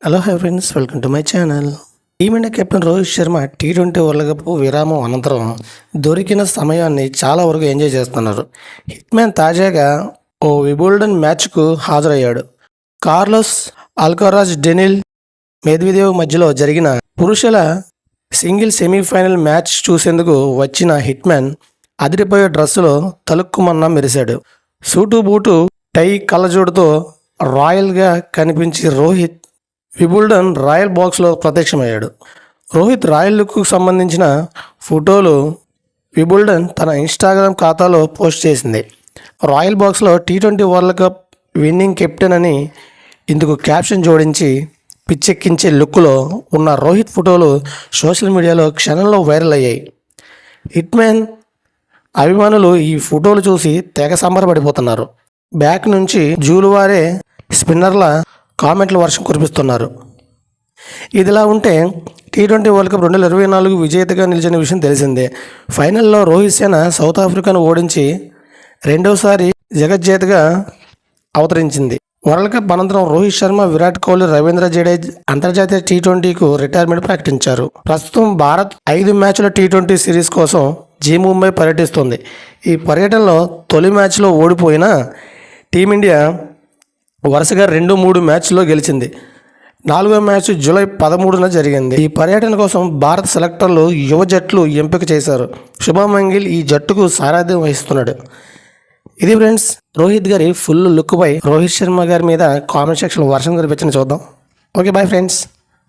Hello hi friends, welcome to my channel. Team India captain Rohit Sharma T20 world cup విరామం అనంతరం దొరికిన సమయాన్ని చాలా వరకు ఎంజాయ్ చేస్తున్నారు. హిట్మ్యాన్ తాజాగా ఓ వింబుల్డన్ మ్యాచ్కు హాజరయ్యాడు. కార్లోస్ అల్కరాజ్, డెనిల్ మెద్వెదేవ్ మధ్యలో జరిగిన పురుషుల సింగిల్ సెమీఫైనల్ మ్యాచ్ చూసేందుకు వచ్చిన హిట్మ్యాన్ అదిరిపోయే డ్రెస్సులో తలుక్కుమన్నా మెరిశాడు. సూటు బూటు టై కళ్ళజోడుతో రాయల్గా కనిపించి రోహిత్ వింబుల్డన్ రాయల్ బాక్స్లో ప్రత్యక్షమయ్యాడు. రోహిత్ రాయల్ లుక్కు సంబంధించిన ఫోటోలు వింబుల్డన్ తన ఇన్స్టాగ్రామ్ ఖాతాలో పోస్ట్ చేసింది. రాయల్ బాక్స్లో T20 world cup winning captain అని ఇందుకు క్యాప్షన్ జోడించి పిచ్చెక్కించే లుక్లో ఉన్న రోహిత్ ఫోటోలు సోషల్ మీడియాలో క్షణంలో వైరల్ అయ్యాయి. హిట్మ్యాన్ అభిమానులు ఈ ఫోటోలు చూసి తెగ సంబరపడిపోతున్నారు. బ్యాక్ నుంచి జూలువారే స్పిన్నర్ల కామెంట్ల వర్షం కురిపిస్తున్నారు. ఇదిలా ఉంటే టీ20 వరల్డ్ కప్ 2024 విజేతగా నిలిచిన విషయం తెలిసిందే. ఫైనల్లో రోహిత్ సేన సౌత్ ఆఫ్రికాను ఓడించి రెండోసారి జగజ్జేతగా అవతరించింది. వరల్డ్ కప్ అనంతరం రోహిత్ శర్మ, విరాట్ కోహ్లీ, రవీంద్ర జడేజా అంతర్జాతీయ టీ20కు రిటైర్మెంట్ ప్రకటించారు. ప్రస్తుతం భారత్ 5 మ్యాచ్ల టీ20 సిరీస్ కోసం ముంబై పర్యటిస్తుంది. ఈ పర్యటనలో తొలి మ్యాచ్లో ఓడిపోయిన టీమిండియా వరుసగా 2-3 మ్యాచ్ల్లో గెలిచింది. 4వ మ్యాచ్ జూలై 13న జరిగింది. ఈ పర్యటన కోసం భారత సెలెక్టర్లు యువ జట్లు ఎంపిక చేశారు. శుభమన్ గిల్ ఈ జట్టుకు సారథ్యం వహిస్తున్నాడు. ఇది ఫ్రెండ్స్, రోహిత్ గారి ఫుల్ లుక్పై రోహిత్ శర్మ గారి మీద కామెంట్ సెక్షన్లో వర్షం కురిపించని చూద్దాం. Okay, bye friends.